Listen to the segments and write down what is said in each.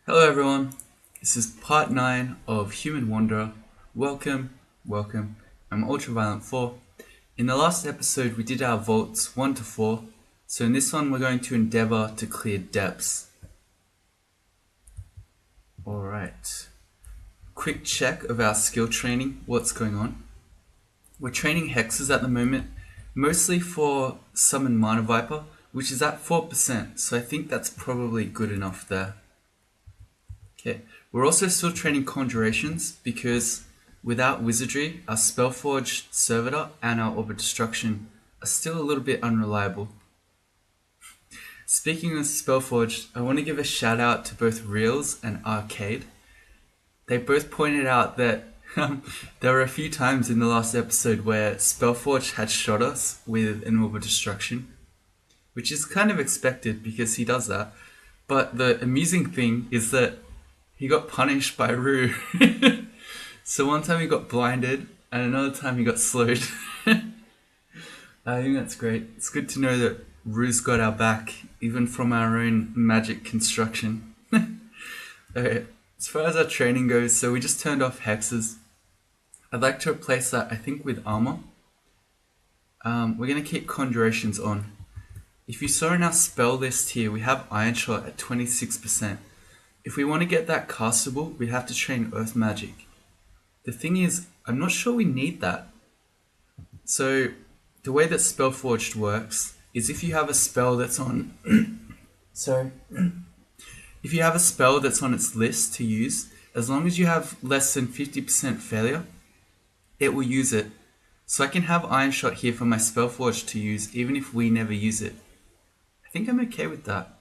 Hello everyone, this is part 9 of HuWn Wanderer. Welcome, welcome. I'm Ultraviolent 4. In the last episode we did our vaults 1 to 4, so in this one we're going to endeavour to clear depths. Alright, quick check of our skill training, what's going on. We're training hexes at the moment, mostly for Summon Mana Viper, which is at 4%, so I think that's probably good enough there. Okay, we're also still training conjurations because without wizardry, our Spellforged Servitor and our Orb of Destruction are still a little bit unreliable. Speaking of Spellforged, I want to give a shout out to both Reels and Arcade. They both pointed out that there were a few times in the last episode where Spellforged had shot us with an Orb of Destruction, which is kind of expected because he does that. But the amusing thing is that he got punished by Rue. So one time he got blinded, and another time he got slowed. I think that's great. It's good to know that Rue's got our back, even from our own magic construction. Okay, as far as our training goes, so we just turned off hexes. I'd like to replace that, I think, with armor. We're going to keep conjurations on. If you saw in our spell list here, we have Iron Shot at 26%. If we want to get that castable, we have to train Earth Magic. The thing is, I'm not sure we need that. So, the way that Spellforged works is if you have a spell that's on... if you have a spell that's on its list to use, as long as you have less than 50% failure, it will use it. So I can have Iron Shot here for my Spellforged to use, even if we never use it. I think I'm okay with that.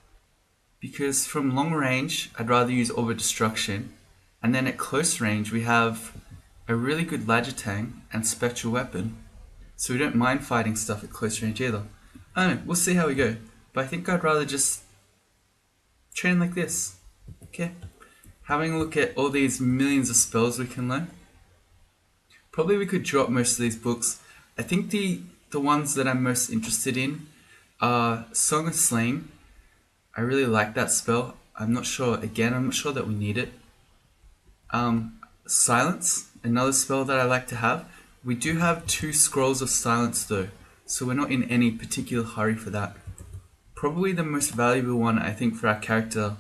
Because from long range, I'd rather use Orb of Destruction, and then at close range we have a really good Lajatang and Spectral Weapon, so we don't mind fighting stuff at close range either. I don't know, we'll see how we go, but I think I'd rather just train like this. Okay, having a look at all these millions of spells we can learn. Probably we could drop most of these books. I think the ones that I'm most interested in are Song of Slaying. I really like that spell. I'm not sure that we need it. Silence, another spell that I like to have. We do have 2 Scrolls of Silence though, so we're not in any particular hurry for that. Probably the most valuable one I think for our character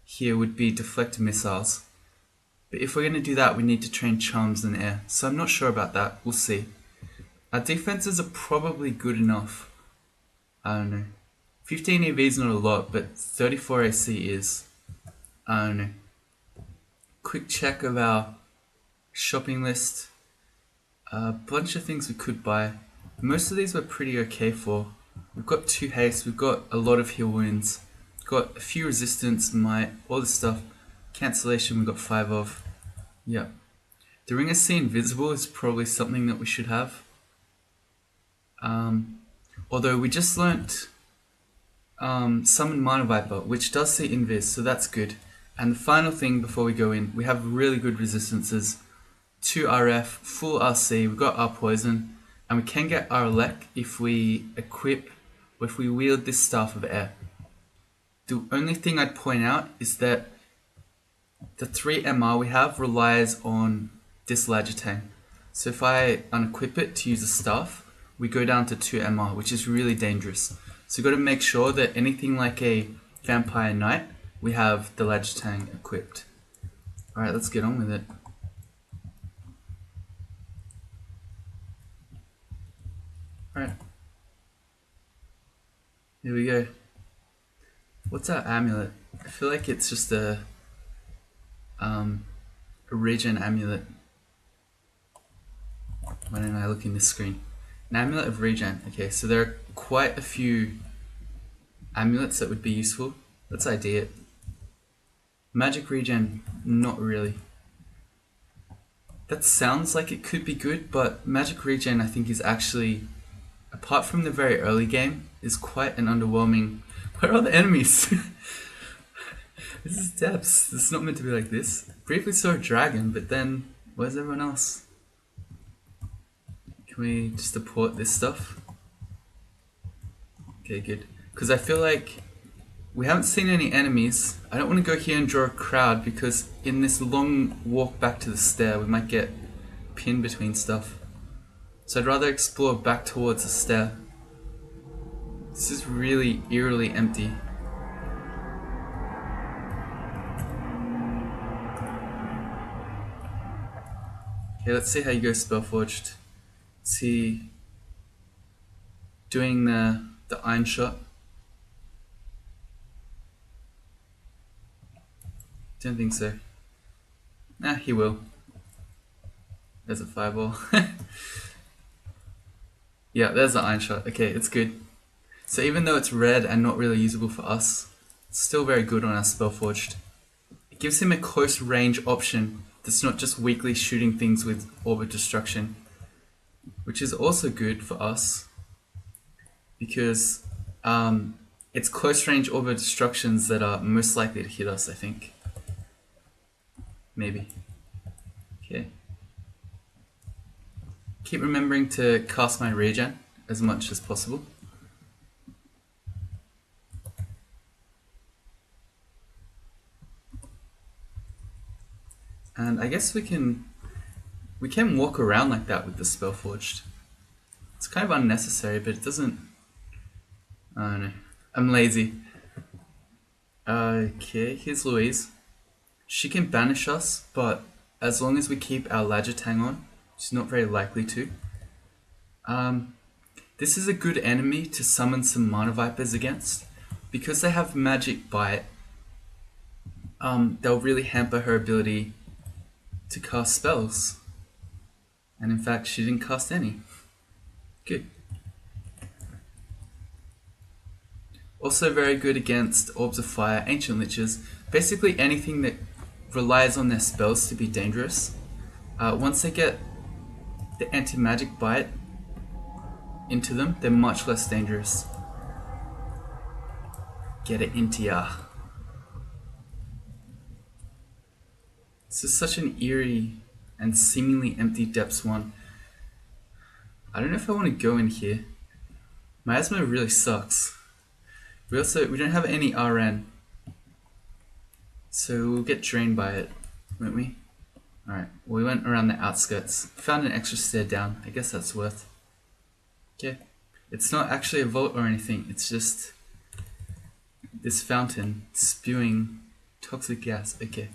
here would be Deflect Missiles. But if we're going to do that, we need to train Charms and Air, so I'm not sure about that. We'll see. Our defenses are probably good enough. I don't know. 15 EV is not a lot, but 34 AC is. I don't know. Quick check of our shopping list. A bunch of things we could buy. Most of these we're pretty okay for. We've got 2 haste, we've got a lot of heal wounds, we've got a few resistance, might, all this stuff. Cancellation we've got 5 of. Yeah. The Ring of Sea Invisible is probably something that we should have. Although we just learnt Summon Mana Viper, which does see Invis, so that's good. And the final thing before we go in, we have really good resistances. 2 RF, full RC, we've got our Poison, and we can get our Elec if we equip, or if we wield this Staff of Air. The only thing I'd point out is that the 3 MR we have relies on this Lajatang. So if I unequip it to use a Staff, we go down to 2 MR, which is really dangerous. So you've got to make sure that anything like a Vampire Knight, we have the Lajatang equipped. Alright, let's get on with it. Alright. Here we go. What's our amulet? I feel like it's just a regen amulet. Why don't I look in this screen? An amulet of regen. Okay, so there are quite a few amulets that would be useful. Let's ID it. Magic regen, not really. That sounds like it could be good, but magic regen I think is actually, apart from the very early game, is quite an underwhelming... Where are the enemies? This is depths. This is not meant to be like this. Briefly saw a dragon, but then where's everyone else? Can we just deport this stuff? Okay, good. Because I feel like We haven't seen any enemies. I don't want to go here and draw a crowd because in this long walk back to the stair we might get pinned between stuff. So I'd rather explore back towards the stair. This is really eerily empty. Okay, let's see how you go, Spellforged. Is he doing the iron shot? Don't think so. Nah, he will. There's a fireball. Yeah, there's the iron shot. Okay, it's good. So even though it's red and not really usable for us, it's still very good on our Spellforged. It gives him a close range option that's not just weakly shooting things with Orb of Destruction, which is also good for us because it's close range Orb of Destructions that are most likely to hit us, I think. Maybe. Okay. Keep remembering to cast my regen as much as possible. And I guess we can walk around like that with the Spellforged. It's kind of unnecessary, but it doesn't... I don't know. I'm lazy. Okay, here's Louise. She can banish us, but as long as we keep our Lajatang on, she's not very likely to. This is a good enemy to summon some Mana Vipers against. Because they have Magic Bite, they'll really hamper her ability to cast spells. And in fact, she didn't cast any. Good. Also very good against Orbs of Fire, Ancient Liches, basically anything that relies on their spells to be dangerous. Once they get the anti-magic bite into them, they're much less dangerous. Get it into ya. This is such an eerie and seemingly empty depths one. I don't know if I want to go in here. Miasma really sucks. We don't have any RN. So we'll get drained by it, won't we? Alright, well, we went around the outskirts. Found an extra stair down. I guess that's worth. Okay. It's not actually a vault or anything. It's just this fountain spewing toxic gas. Okay.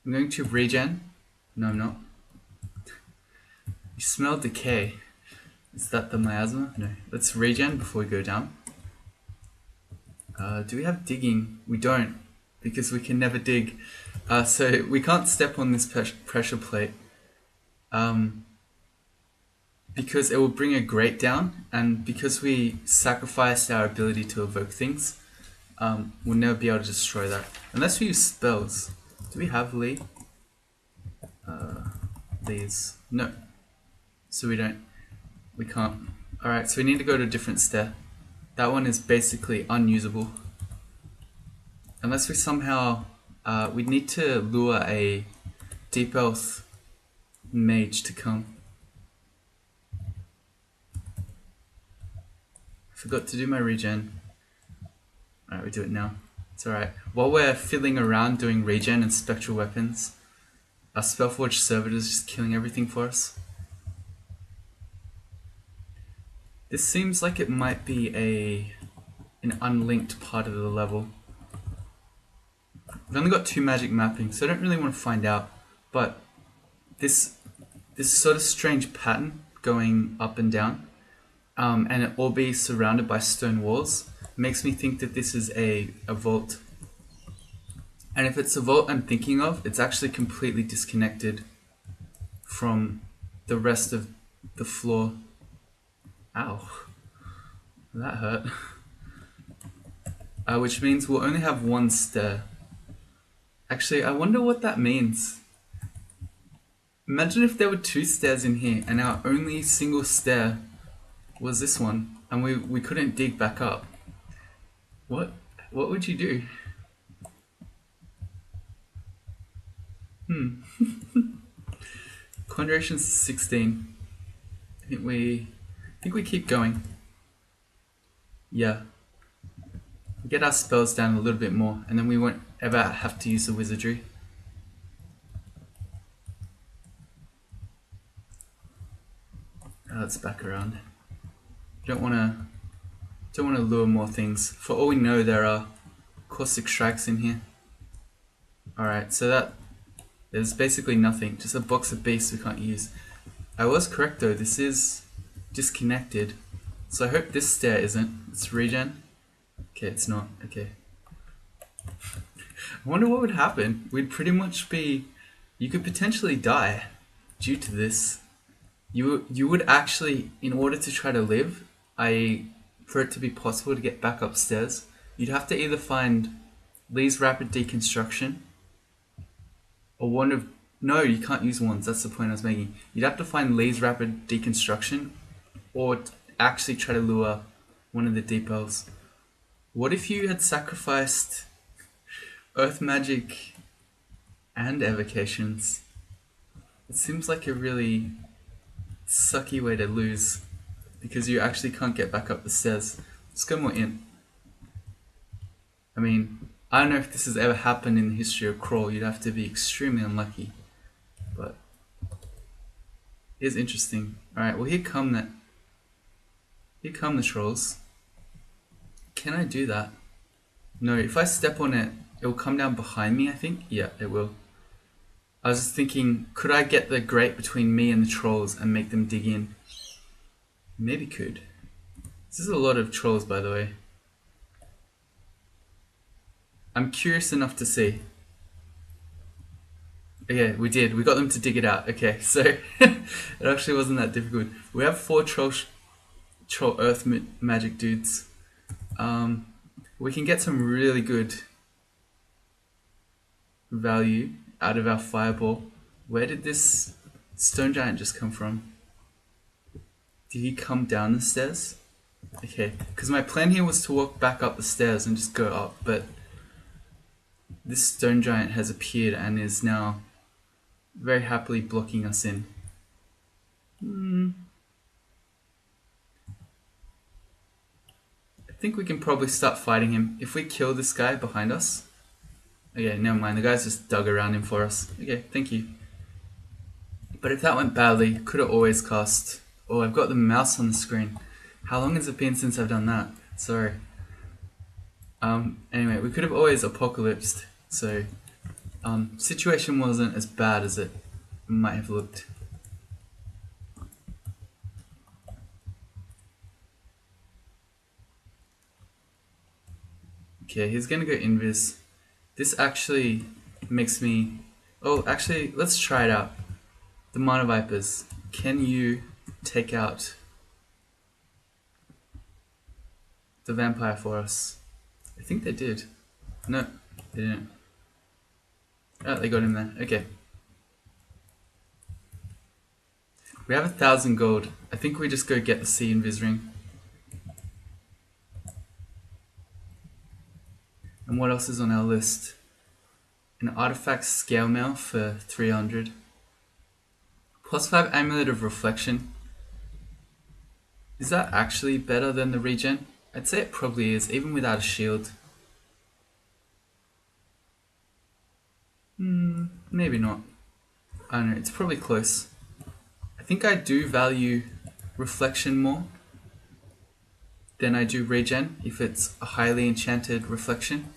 I'm going to regen. No, I'm not. You smell decay. Is that the miasma? No. Let's regen before we go down. Do we have digging? We don't, because we can never dig. So we can't step on this pressure plate. Because it will bring a grate down, and because we sacrificed our ability to evoke things, we'll never be able to destroy that. Unless we use spells. Do we have Lee? These. No. So we don't. We can't. Alright, so we need to go to a different stair. That one is basically unusable. Unless we somehow... we'd need to lure a Deep Elf mage to come. Forgot to do my regen. Alright, we do it now. It's alright. While we're fiddling around doing regen and spectral weapons, our Spellforged Servitor is just killing everything for us. This seems like it might be an unlinked part of the level. We've only got 2 magic mappings, so I don't really want to find out. But this sort of strange pattern going up and down, and it all be surrounded by stone walls, makes me think that this is a vault. And if it's a vault I'm thinking of, it's actually completely disconnected from the rest of the floor. Ow. That hurt. Which means we'll only have 1 stair. Actually, I wonder what that means. Imagine if there were 2 stairs in here and our only single stair was this one, and we couldn't dig back up. What would you do? Conjuration's 16. I think we keep going. Yeah. We'll get our spells down a little bit more, and then we won't ever have to use the wizardry. Let's back around. Don't want to lure more things. For all we know, there are caustic strikes in here. Alright, so there's basically nothing, just a box of beasts we can't use. I was correct though, this is disconnected. So I hope this stair isn't. It's regen. Okay, it's not. Okay. I wonder what would happen. We'd pretty much be... You could potentially die due to this. You would actually, in order to try to live, for it to be possible to get back upstairs, you'd have to either find Lee's rapid deconstruction, or one of... No, you can't use wands, that's the point I was making. You'd have to find Lee's rapid deconstruction, or actually try to lure one of the deep elves. What if you had sacrificed earth magic and evocations? It seems like a really sucky way to lose, because you actually can't get back up the stairs. Let's go more in. I mean, I don't know if this has ever happened in the history of Crawl. You'd have to be extremely unlucky. But it is interesting. Alright, well here come the trolls. Can I do that? No, if I step on it, it will come down behind me, I think. Yeah, it will. I was just thinking, could I get the grate between me and the trolls and make them dig in? Maybe could. This is a lot of trolls, by the way. I'm curious enough to see. Okay, we did. We got them to dig it out. Okay, so it actually wasn't that difficult. We have 4 troll earth magic dudes. We can get some really good value out of our fireball. Where did this stone giant just come from? Did he come down the stairs? Okay, because my plan here was to walk back up the stairs and just go up, but this stone giant has appeared and is now very happily blocking us in. I think we can probably start fighting him. If we kill this guy behind us... Okay, never mind, the guy's just dug around him for us. Okay, thank you. But if that went badly, could have always cast... Oh, I've got the mouse on the screen. How long has it been since I've done that? Sorry. Anyway, we could have always apocalypsed, so... situation wasn't as bad as it might have looked. Okay, he's gonna go invis. This actually makes me... Oh, actually, let's try it out. The Mana Vipers, can you take out the vampire for us? I think they did. No, they didn't. Oh, they got him there. Okay. We have 1,000 gold. I think we just go get the sea invis ring. And what else is on our list? An artifact scale mail for 300. +5 amulet of reflection. Is that actually better than the regen? I'd say it probably is, even without a shield. Maybe not. I don't know, it's probably close. I think I do value reflection more than I do regen if it's a highly enchanted reflection.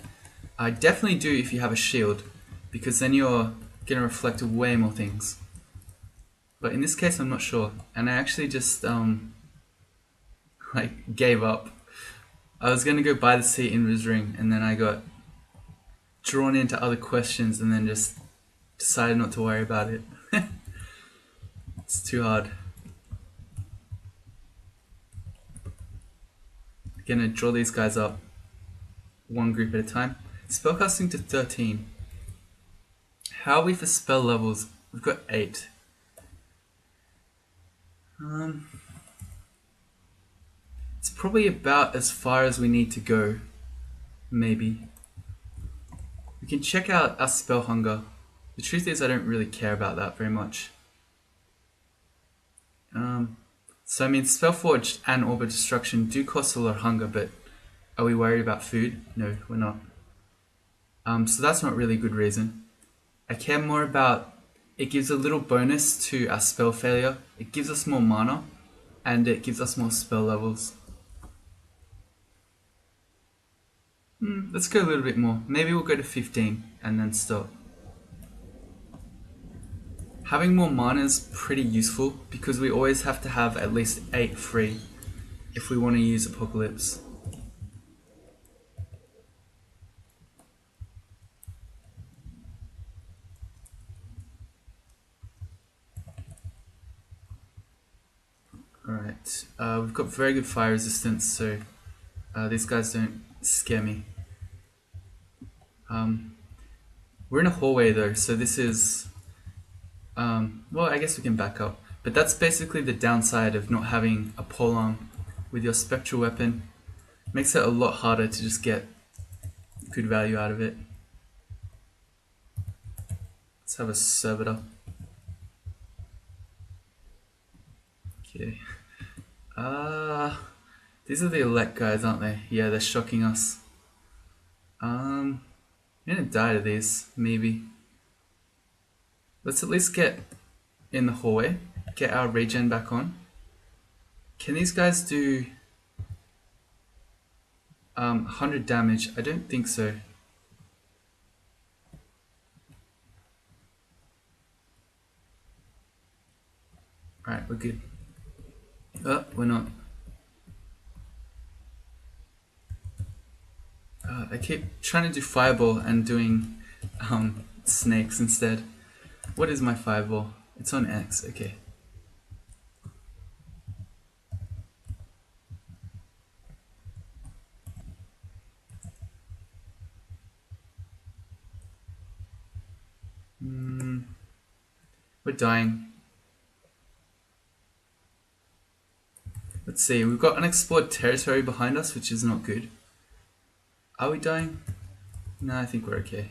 I definitely do if you have a shield, because then you're gonna reflect way more things. But in this case I'm not sure, and I actually just like gave up. I was gonna go buy the sea invis ring, and then I got drawn into other questions and then just decided not to worry about it. It's too hard. Gonna draw these guys up one group at a time. Spellcasting to 13. How are we for spell levels? We've got 8. It's probably about as far as we need to go. Maybe. We can check out our spell hunger. The truth is I don't really care about that very much. So I mean, Spellforged and Orb of Destruction do cost a lot of hunger, but Are we worried about food? No, we're not. So that's not really a good reason. I care more about it gives a little bonus to our spell failure. It gives us more mana, and it gives us more spell levels. Let's go a little bit more. Maybe we'll go to 15 and then stop. Having more mana is pretty useful because we always have to have at least 8 free if we want to use Apocalypse. Alright, we've got very good fire resistance, so these guys don't scare me. We're in a hallway though, so this is... well, I guess we can back up. But that's basically the downside of not having a polearm with your spectral weapon. Makes it a lot harder to just get good value out of it. Let's have a servitor. Okay. These are the elect guys, aren't they? Yeah, they're shocking us. I'm gonna die to these, maybe. Let's at least get in the hallway, get our regen back on. Can these guys do 100 damage? I don't think so. Alright, we're good. Oh, we're not. I keep trying to do fireball and doing snakes instead. What is my fireball? It's on X, okay. We're dying. Let's see, we've got unexplored territory behind us, which is not good. Are we dying? No, I think we're okay.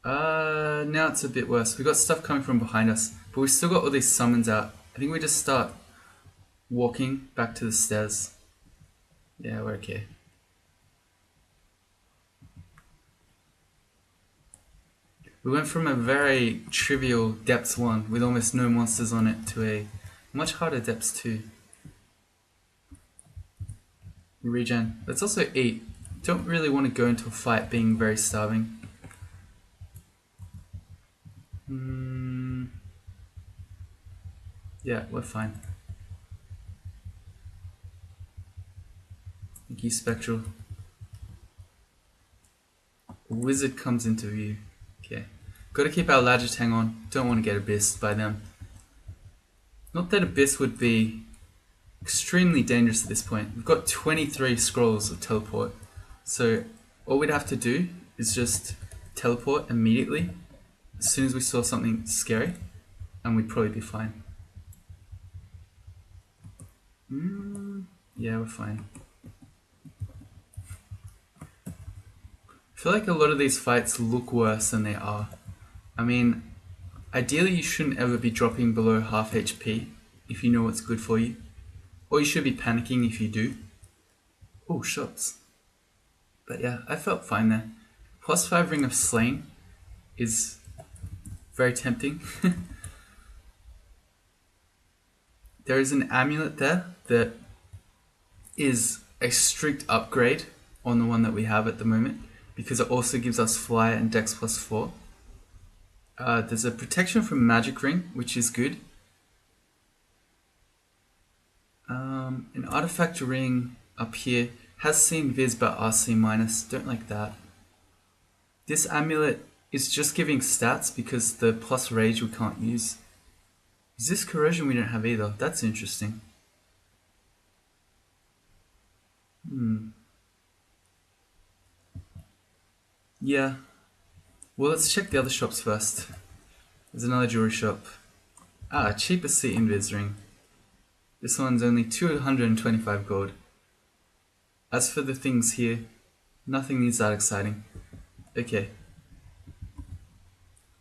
Now it's a bit worse. We've got stuff coming from behind us, but we've still got all these summons out. I think we just start walking back to the stairs. Yeah, we're okay. We went from a very trivial depths 1 with almost no monsters on it to a much harder depths 2. Regen. Let's also eat. Don't really want to go into a fight being very starving. Yeah, we're fine. Thank you, Spectral. Wizard comes into view. Okay. Gotta keep our Lagitang on. Don't want to get abyssed by them. Not that abyss would be extremely dangerous at this point. We've got 23 scrolls of teleport. So all we'd have to do is just teleport immediately as soon as we saw something scary, and we'd probably be fine. Yeah, we're fine. I feel like a lot of these fights look worse than they are. I mean, ideally you shouldn't ever be dropping below half HP if you know what's good for you. Or you should be panicking if you do. Oh, shots. But yeah, I felt fine there. +5 Ring of Slain is very tempting. There is an amulet there that is a strict upgrade on the one that we have at the moment, because it also gives us fly and dex +4. There's a protection from magic ring, which is good. An artifact ring up here has seen Viz but RC minus. Don't like that. This amulet is just giving stats because the plus rage we can't use. Is this corrosion we don't have either? That's interesting. Yeah. Well, let's check the other shops first. There's another jewelry shop. Cheapest seat invis ring. This one's only 225 gold. As for the things here, nothing is that exciting. Okay.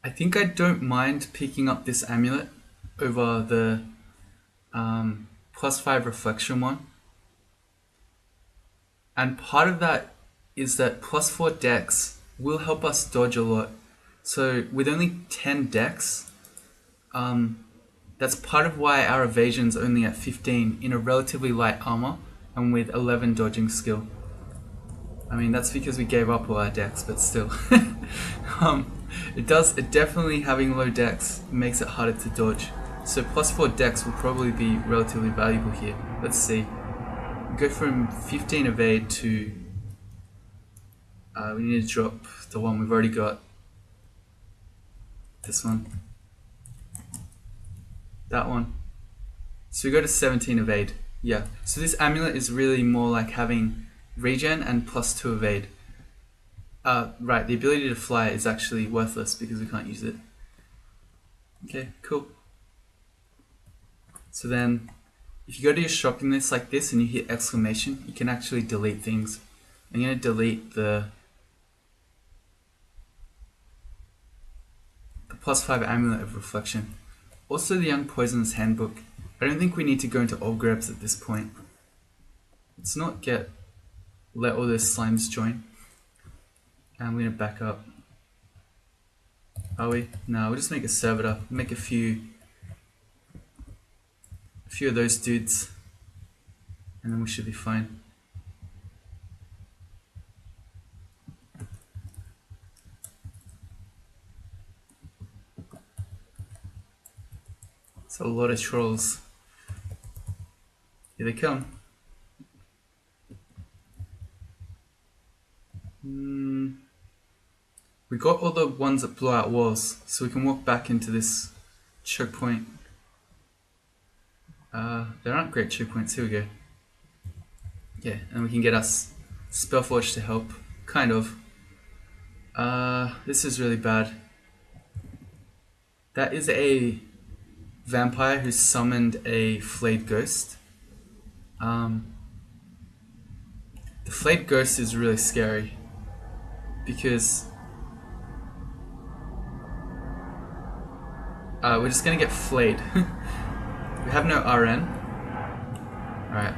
I think I don't mind picking up this amulet over the +5 reflection one. And part of that is that +4 dex will help us dodge a lot. So with only 10 dex, that's part of why our evasion's only at 15 in a relatively light armor and with 11 dodging skill. I mean, that's because we gave up all our dex, but still. It definitely having low dex makes it harder to dodge. So +4 dex will probably be relatively valuable here. Let's see. Go from 15 evade to... we need to drop the one we've already got. This one. That one. So we go to 17 evade. Yeah. So this amulet is really more like having regen and +2 evade. Right, the ability to fly is actually worthless because we can't use it. Okay, cool. So then, if you go to your shopping list like this and you hit exclamation, you can actually delete things. I'm going to delete the +5 amulet of reflection. Also the Young Poisonous Handbook. I don't think we need to go into all grebs at this point. Let's not let all those slimes join. And I'm going to back up. Are we? No, we'll just make a servitor. Make a few of those dudes. And then we should be fine. It's a lot of trolls. Here they come. We got all the ones that blow out walls, so we can walk back into this choke point. There aren't great choke points. Here we go. Yeah, and we can get us Spellforge to help. Kind of. This is really bad. That is a vampire who summoned a flayed ghost. The flayed ghost is really scary because we're just gonna get flayed. We have no RN. Alright.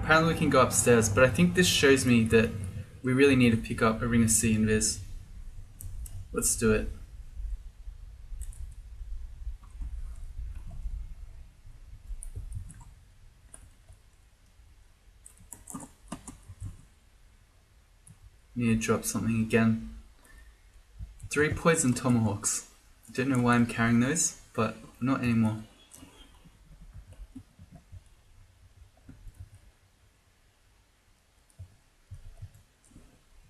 Apparently we can go upstairs, but I think this shows me that we really need to pick up a Ring of Sea Invis. Let's do it. Need to drop something again. 3 poison tomahawks. Don't know why I'm carrying those, but not anymore.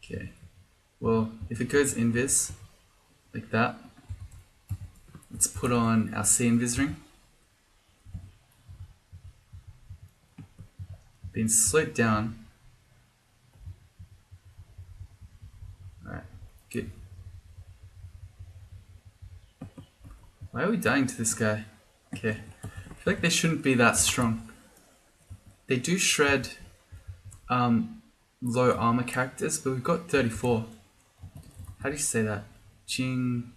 Okay. Well, if it goes invis, like that, let's put on our sea invis ring. Being slowed down. Alright, good. Why are we dying to this guy? Okay. I feel like they shouldn't be that strong. They do shred low armor characters, but we've got 34. How do you say that? Jiangxi.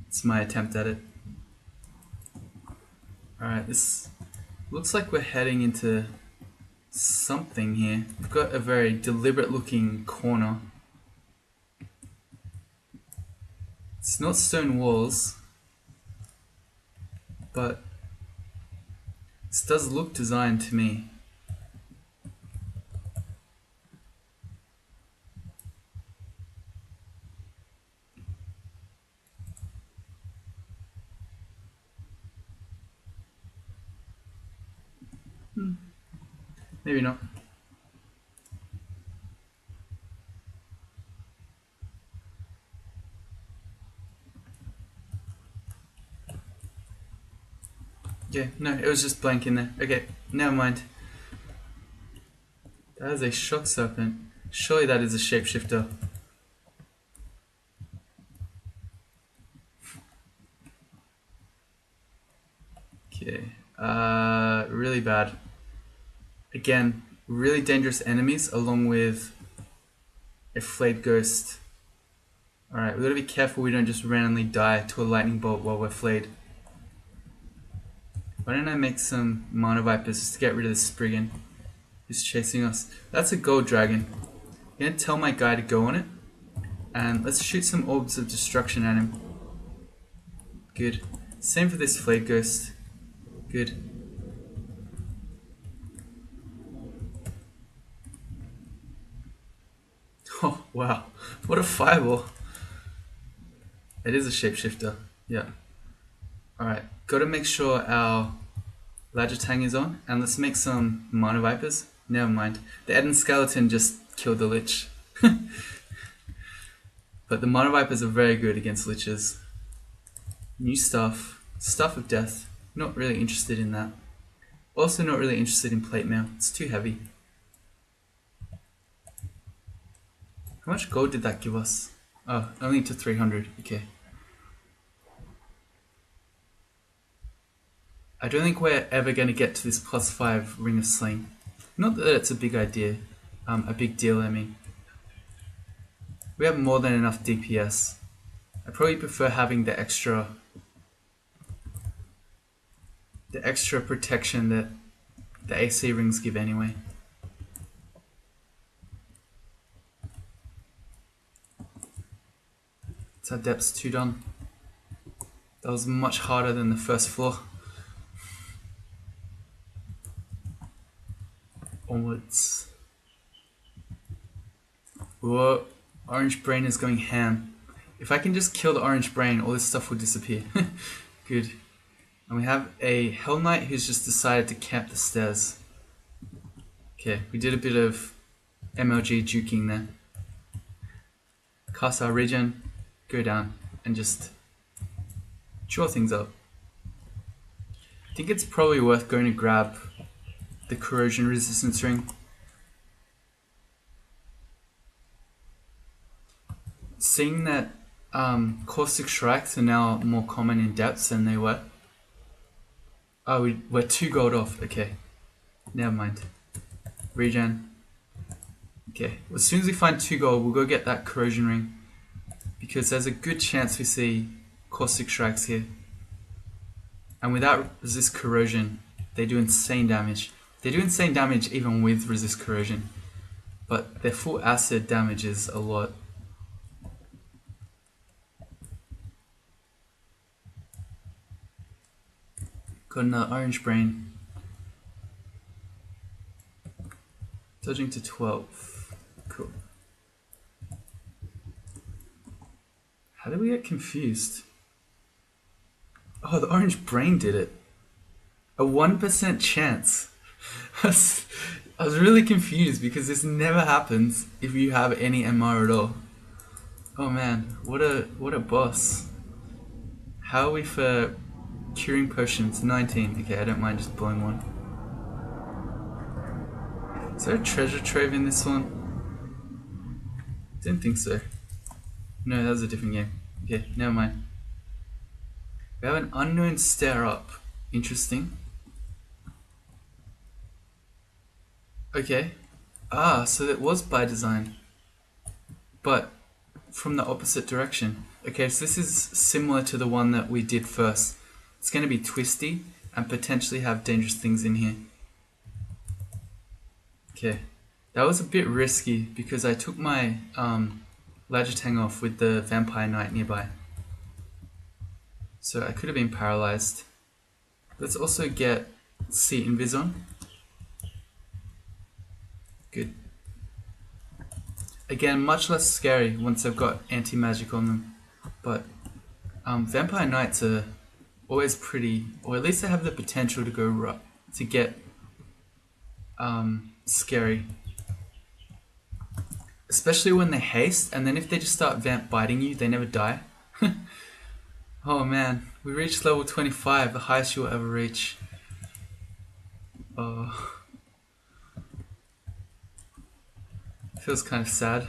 It's my attempt at it. Alright, this looks like we're heading into something here. We've got a very deliberate looking corner. It's not stone walls, but this does look designed to me. Maybe not. Yeah, no, it was just blank in there. Okay, never mind. That is a shock serpent. Surely that is a shapeshifter. Okay, really bad. Again, really dangerous enemies along with a flayed ghost. Alright, we gotta be careful we don't just randomly die to a lightning bolt while we're flayed. Why don't I make some Mana Vipers just to get rid of the Spriggan who's chasing us? That's a gold dragon. I'm gonna tell my guy to go on it. And let's shoot some orbs of destruction at him. Good. Same for this Flayed Ghost. Good. Oh, wow. What a fireball. It is a shapeshifter. Yeah. Alright. Gotta make sure our Lajatang is on. And let's make some Mana Vipers. Never mind. The Eden Skeleton just killed the Lich. But the Mana Vipers are very good against Liches. New stuff. Stuff of Death. Not really interested in that. Also not really interested in Plate Mail. It's too heavy. How much gold did that give us? Oh, only to 300. Okay. I don't think we're ever going to get to this +5 Ring of Sling. Not that it's a big idea. A big deal, I mean. We have more than enough DPS. I probably prefer having the extra protection that the AC rings give anyway. It's our depths 2 done. That was much harder than the first floor. Onwards. Whoa, Orange Brain is going ham. If I can just kill the Orange Brain, all this stuff will disappear. Good. And we have a Hell Knight who's just decided to camp the stairs. Okay, we did a bit of MLG juking there. Cast our regen, go down, and just chore things up. I think it's probably worth going to grab the corrosion resistance ring. Seeing that caustic strikes are now more common in depths than they were. Oh, we're 2 gold off. Okay, never mind. Regen. Okay, well, as soon as we find 2 gold, we'll go get that corrosion ring, because there's a good chance we see caustic strikes here. And without resist corrosion, they do insane damage. They do insane damage even with resist corrosion, but their full acid damage is a lot. Got another Orange Brain. Dodging to 12. Cool. How did we get confused? Oh, the Orange Brain did it. A 1% chance. I was really confused because this never happens if you have any MR at all. Oh man, what a boss. How are we for curing potions? 19. Okay, I don't mind just blowing one. Is there a treasure trove in this one? Didn't think so. No, that was a different game. Okay, never mind. We have an unknown stair up. Interesting. Okay. Ah, so that was by design. But from the opposite direction. Okay, so this is similar to the one that we did first. It's going to be twisty and potentially have dangerous things in here. Okay, that was a bit risky because I took my Lajatang off with the Vampire Knight nearby. So I could have been paralyzed. Let's also get Sea Invis on. Good. Again, much less scary once I've got anti-magic on them. But Vampire Knights are always pretty, or at least they have the potential to go to get scary. Especially when they haste, and then if they just start vamp biting you, they never die. Oh man, we reached level 25, the highest you'll ever reach. Oh. Feels kind of sad.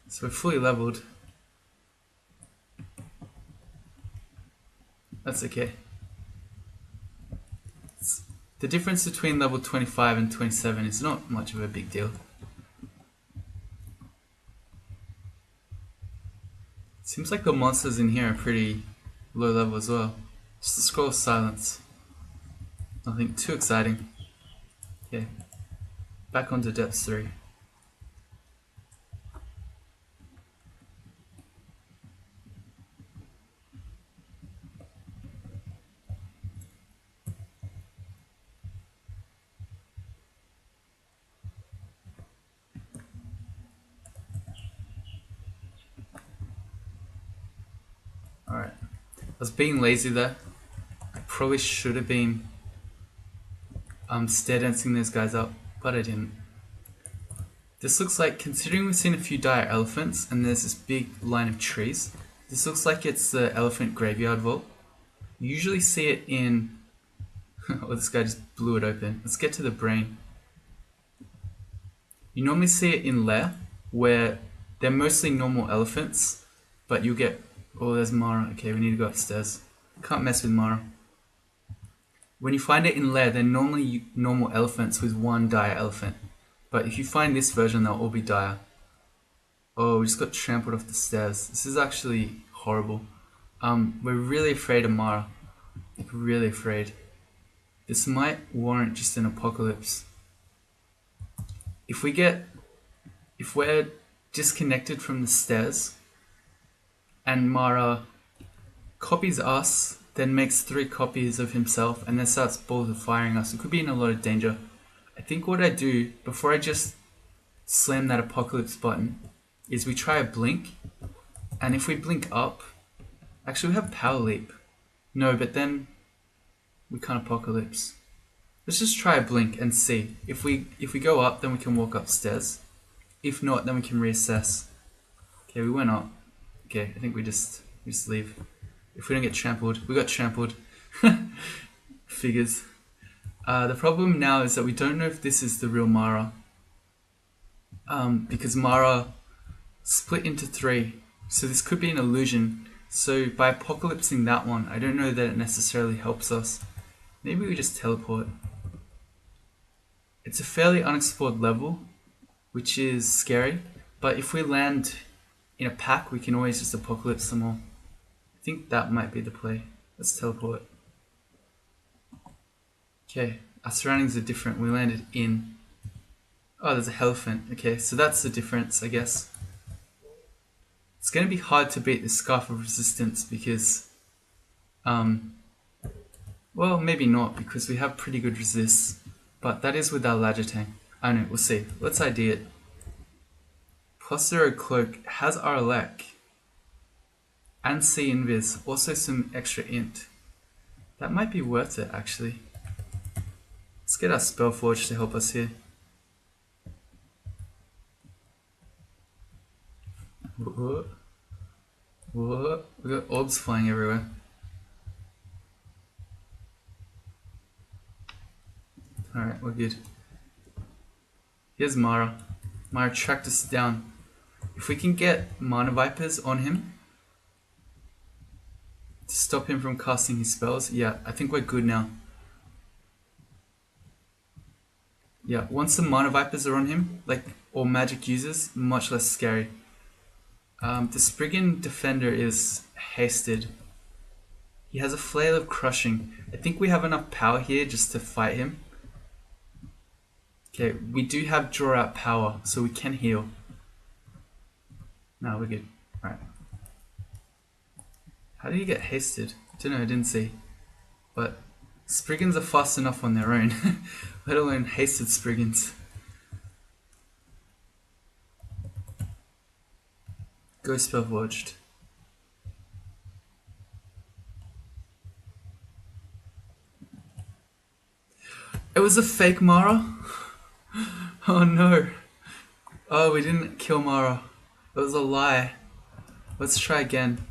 So we're fully leveled. That's okay. The difference between level 25 and 27 is not much of a big deal. Seems like the monsters in here are pretty low level as well. Just the Scroll of Silence. Nothing too exciting. Okay, back onto depth 3. Alright, I was being lazy there. I probably should have been stair dancing those guys up, but I didn't. This looks like, considering we've seen a few dire elephants and there's this big line of trees, this looks like it's the elephant graveyard vault. You usually see it in... oh, this guy just blew it open. Let's get to the brain. You normally see it in lair, where they're mostly normal elephants, but you'll get... oh, there's Mara. Okay, we need to go upstairs. Can't mess with Mara. When you find it in lair, they're normally normal elephants with one dire elephant. But if you find this version, they'll all be dire. Oh, we just got trampled off the stairs. This is actually horrible. We're really afraid of Mara. Like, really afraid. This might warrant just an apocalypse. If we're disconnected from the stairs, and Mara copies us, then makes 3 copies of himself, and then starts balls of firing us, it could be in a lot of danger. I think what I do, before I just slam that apocalypse button, is we try a blink, and if we blink up, actually we have power leap. No, but then we can't apocalypse. Let's just try a blink and see. If we go up, then we can walk upstairs. If not, then we can reassess. Okay, we went up. Okay, I think we just leave. If we don't get trampled, we got trampled. Figures. The problem now is that we don't know if this is the real Mara. Because Mara split into 3. So this could be an illusion. So by apocalypsing that one, I don't know that it necessarily helps us. Maybe we just teleport. It's a fairly unexplored level, which is scary. But if we land in a pack, we can always just apocalypse them all. I think that might be the play. Let's teleport. Okay, our surroundings are different. We landed in... oh, there's a elephant. Okay, so that's the difference, I guess. It's going to be hard to beat the Scarf of Resistance because... well, maybe not, because we have pretty good resists. But that is with our Lagitang. I don't know, we'll see. Let's ID it. +0 cloak has our elec. And C invis, also some extra int. That might be worth it, actually. Let's get our Spellforge to help us here. Whoa. Whoa. We got orbs flying everywhere. Alright, we're good. Here's Mara. Mara tracked us down. If we can get Mana Vipers on him to stop him from casting his spells, yeah, I think we're good now. Yeah, once the Mana Vipers are on him, like all magic users, much less scary. The Spriggan Defender is hasted. He has a Flail of Crushing. I think we have enough power here just to fight him. Okay, we do have draw out power, so we can heal. No, we're good. Alright. How do you get hasted? I don't know, I didn't see. But Spriggans are fast enough on their own, let alone hasted Spriggans. Go Spellforged. It was a fake Mara? Oh no. Oh, we didn't kill Mara. It was a lie. Let's try again.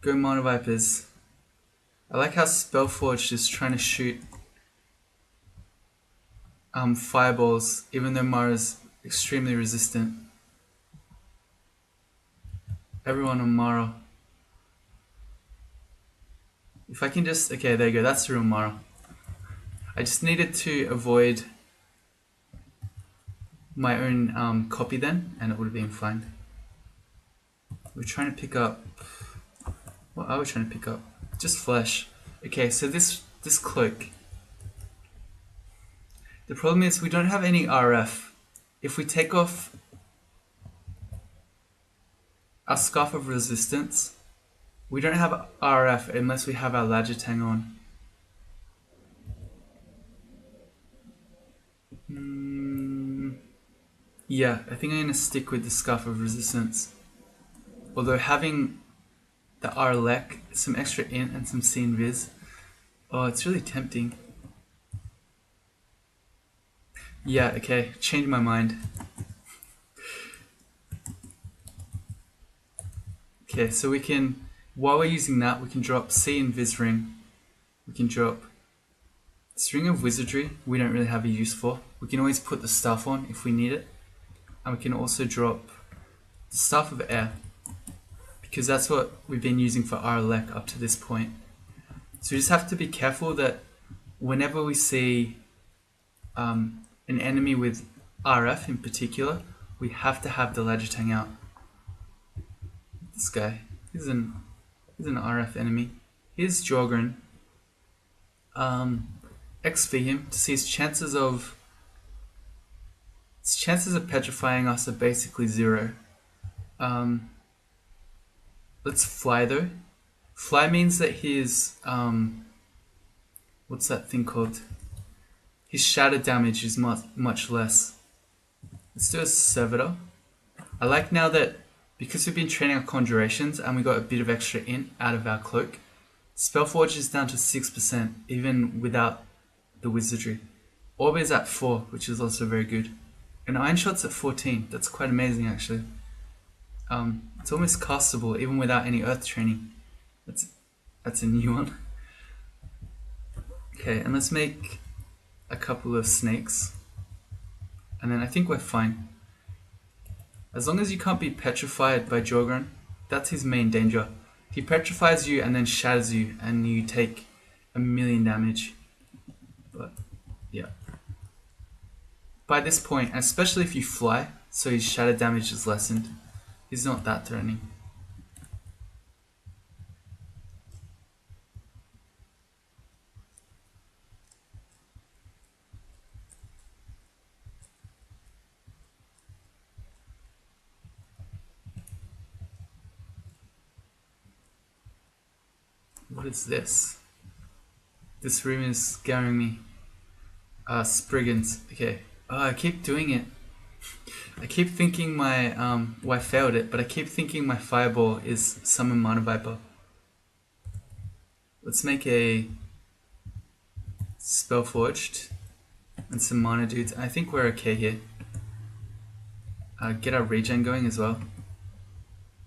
Go Mana Vipers. I like how Spellforged is trying to shoot fireballs, even though Mara's extremely resistant. Everyone on Mara. If I can just... okay, there you go. That's the real Mara. I just needed to avoid my own copy then, and it would have been fine. We're trying to pick up... what are we trying to pick up? Just flesh. Okay, so this cloak. The problem is we don't have any RF. If we take off our scarf of resistance, we don't have RF unless we have our Lajitang on. Yeah, I think I'm going to stick with the scarf of resistance. Although having the R-Lec, some extra int and some C invis, oh, it's really tempting. Yeah, okay, change my mind. Okay, so we can, while we're using that, we can drop C invis ring. We can drop string of wizardry, we don't really have a use for. We can always put the stuff on if we need it. And we can also drop the staff of air, because that's what we've been using for R-Lec up to this point. So we just have to be careful that whenever we see an enemy with RF in particular, we have to have the Lajitang out. This guy, he's an RF enemy. Here's Jorgren. XV him to see his chances of petrifying us are basically 0. Let's fly though. Fly means that his what's that thing called? His shatter damage is much less. Let's do a servitor. I like now that because we've been training our conjurations and we got a bit of extra int out of our cloak, Spellforge is down to 6% even without the wizardry. Orb is at 4, which is also very good. And Iron Shot's at 14. That's quite amazing actually. It's almost castable even without any earth training. That's a new one. Okay, and let's make a couple of snakes. And then I think we're fine. As long as you can't be petrified by Jorgren, that's his main danger. He petrifies you and then shatters you and you take 1,000,000 damage. But yeah. By this point, especially if you fly, so his shatter damage is lessened, he's not that threatening. What is this? This room is scaring me. Spriggans. Okay. Oh, I keep doing it. I keep thinking my, well, I failed it, but I keep thinking my fireball is summon Mana Viper. Let's make a Spellforged and some Mana dudes. I think we're okay here. Get our regen going as well.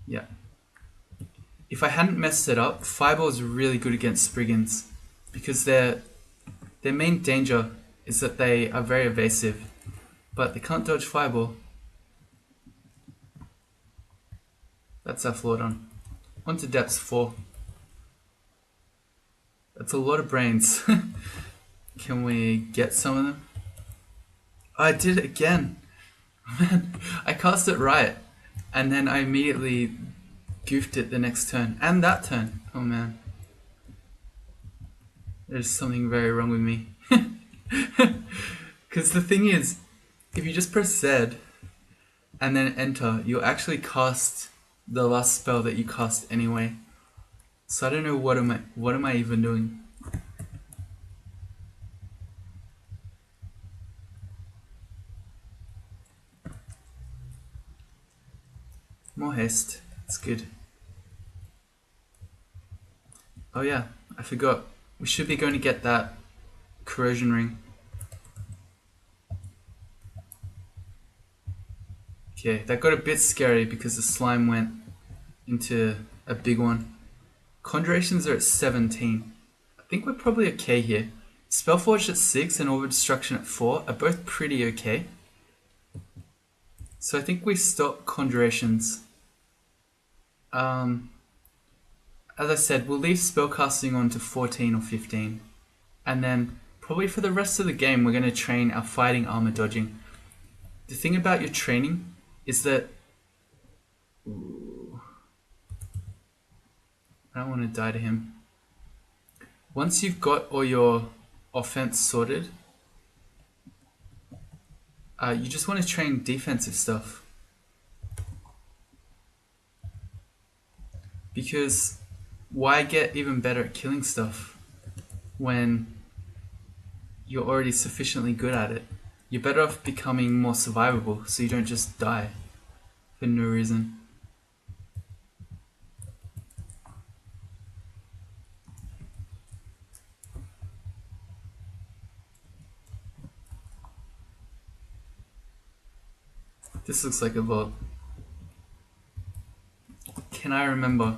Yeah. If I hadn't messed it up, Fireball is really good against Spriggans because their main danger is that they are very evasive, but they can't dodge Fireball. That's our Floodon. On to depths 4. That's a lot of brains. Can we get some of them? Oh, I did it again. Man, I cast it right, and then I immediately goofed it the next turn, and that turn. Oh man. There's something very wrong with me. Because the thing is, if you just press Z and then enter, you'll actually cast the last spell that you cast anyway. So I don't know what am I even doing. More haste. It's good. Oh yeah, I forgot. We should be going to get that corrosion ring. Okay, that got a bit scary because the slime went into a big one. Conjurations are at 17. I think we're probably okay here. Spellforged at 6 and Orb of Destruction at 4 are both pretty okay. So I think we stop conjurations. As I said, we'll leave spellcasting on to 14 or 15. And then probably for the rest of the game, we're going to train our fighting armor dodging. The thing about your training is that... Ooh, I don't want to die to him. Once you've got all your offense sorted, you just want to train defensive stuff. Because why get even better at killing stuff when you're already sufficiently good at it? You're better off becoming more survivable so you don't just die for no reason. This looks like a vault. Can I remember?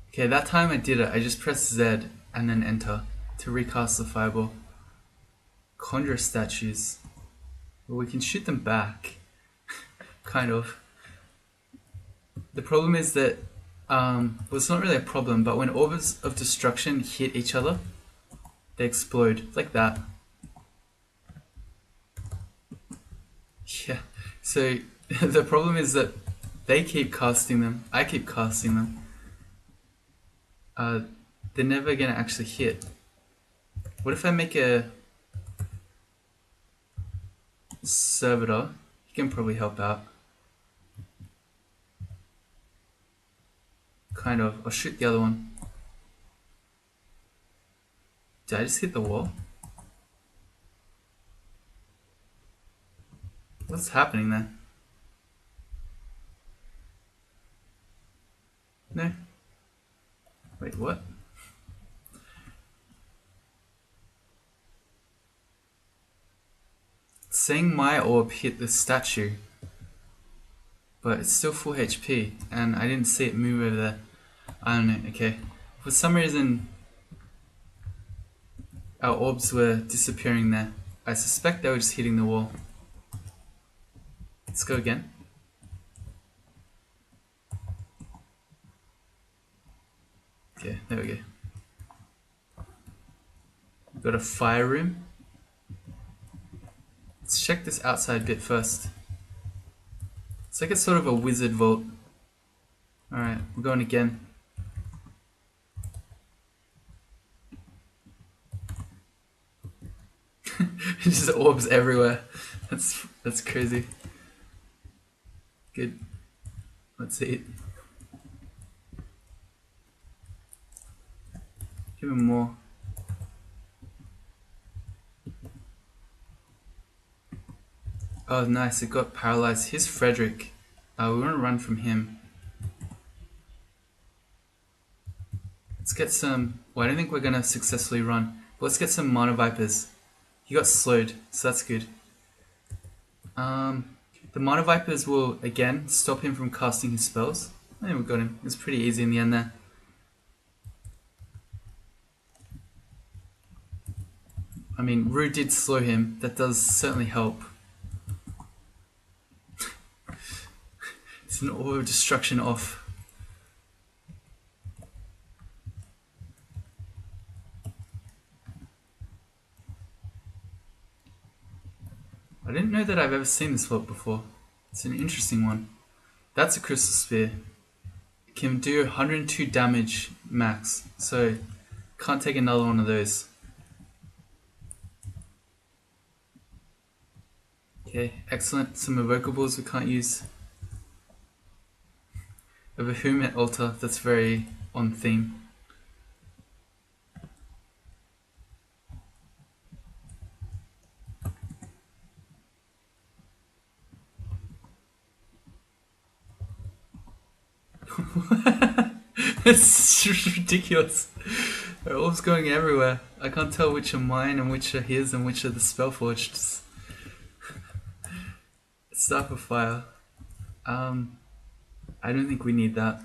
Okay, that time I did it. I just pressed Z and then enter to recast the fireball. Conjure statues. Well, we can shoot them back. Kind of. The problem is that, well, it's not really a problem, but when orbs of destruction hit each other, they explode. Like that. Yeah. So, the problem is that they keep casting them. I keep casting them. They're never gonna actually hit. What if I make a servitor? He can probably help out. Kind of. I'll shoot the other one. Did I just hit the wall? What's happening there? No. Wait, what? It's saying my orb hit the statue, but it's still full HP, and I didn't see it move over there. I don't know, okay. For some reason, our orbs were disappearing there. I suspect they were just hitting the wall. Let's go again. Okay, there we go. We've got a fire room. Let's check this outside bit first. It's like it's sort of a wizard vault. Alright, we're going again. Just orbs everywhere. That's crazy. Good. Let's see it. Give him more. Oh, nice. It got paralyzed. Here's Frederick. We want to run from him. Let's get some... Well, I don't think we're going to successfully run. But let's get some Mana Vipers. He got slowed, so that's good. The Mana Vipers will, again, stop him from casting his spells. I think we got him. It was pretty easy in the end there. I mean, Rue did slow him. That does certainly help. It's an orb of destruction off. I didn't know that I've ever seen this vault before. It's an interesting one. That's a crystal spear. It can do 102 damage max, so can't take another one of those. Okay, excellent. Some evocables we can't use. A HuWn altar, that's very on theme. It's ridiculous. They're orbs going everywhere. I can't tell which are mine and which are his and which are the Spellforged. Staff of Fire. I don't think we need that.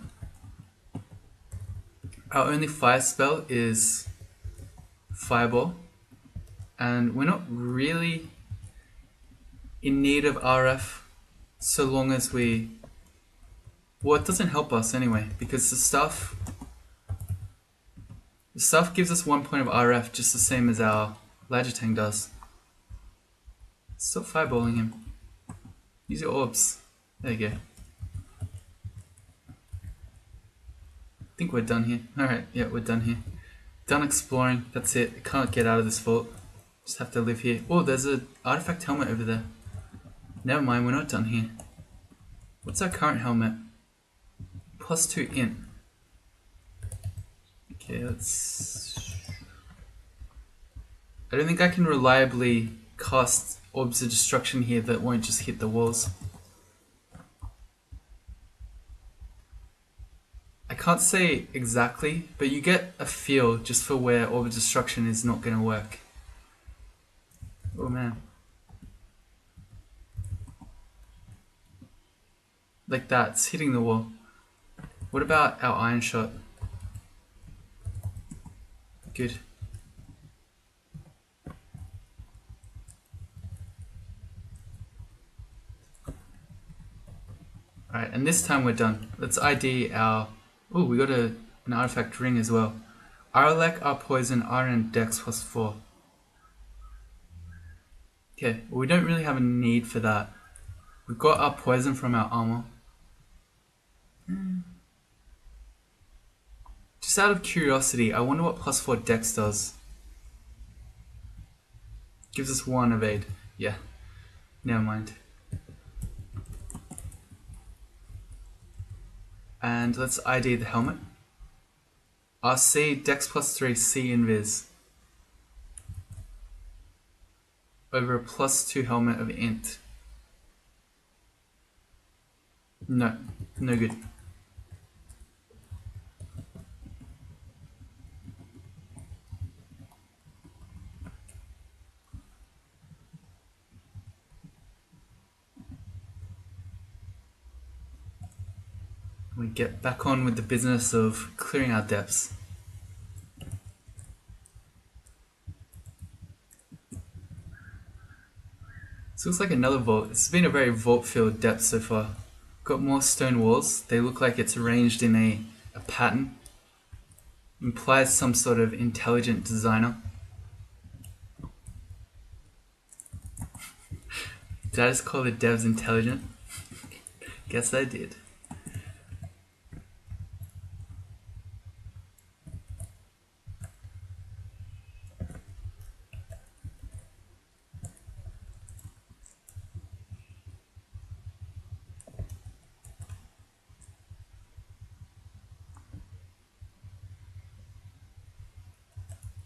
Our only fire spell is Fireball, and we're not really in need of RF so long as we... Well, it doesn't help us anyway, because the stuff gives us 1 point of RF just the same as our Lagitang does. Stop fireballing him. Use your orbs. There you go. I think we're done here. Alright, yeah, we're done here. Done exploring, that's it. I can't get out of this vault. Just have to live here. Oh, there's an artifact helmet over there. Never mind, we're not done here. What's our current helmet? +2 int. Okay, let's... I don't think I can reliably cast orbs of destruction here that won't just hit the walls. I can't say exactly, but you get a feel just for where orb of destruction is not going to work. Oh man. Like that, it's hitting the wall. What about our iron shot? Good. Alright, and this time we're done. Let's ID our... Oh, we got an artifact ring as well. Our elect, our poison, our and dex +4. Okay, well we don't really have a need for that. We've got our poison from our armor. Just out of curiosity, I wonder what +4 dex does. Gives us 1 evade. Yeah, never mind. And let's ID the helmet. RC, dex +3, C invis. Over a +2 helmet of int. No, no good. We get back on with the business of clearing our depths. This looks like another vault. It's been a very vault-filled depth so far. Got more stone walls. They look like it's arranged in a pattern. Implies some sort of intelligent designer. Did I just call the devs intelligent? Guess I did.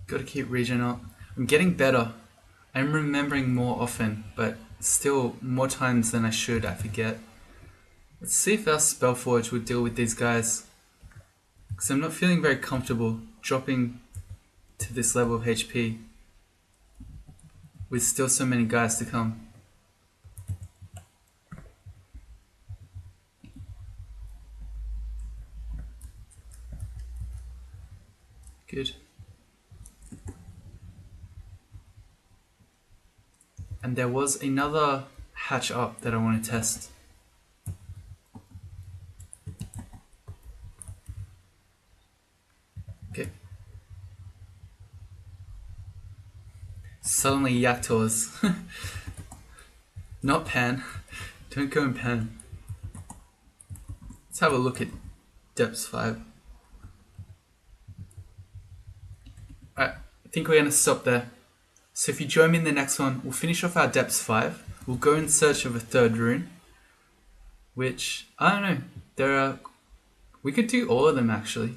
Gotta keep regen up. I'm getting better. I'm remembering more often, but still more times than I should, I forget. Let's see if our Spellforge would deal with these guys. Because I'm not feeling very comfortable dropping to this level of HP with still so many guys to come. Good. And there was another hatch up that I want to test. Okay. Suddenly Yaktors. Not Pan. Don't go in Pan. Let's have a look at Depths 5. Alright, I think we're going to stop there. So if you join me in the next one, we'll finish off our Depths 5. We'll go in search of a third rune. Which, I don't know, we could do all of them actually.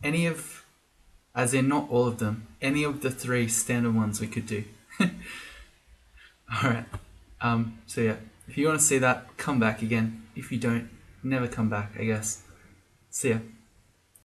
As in not all of them, any of the 3 standard ones we could do. Alright, so yeah, if you want to see that, come back again. If you don't, never come back, I guess. See ya.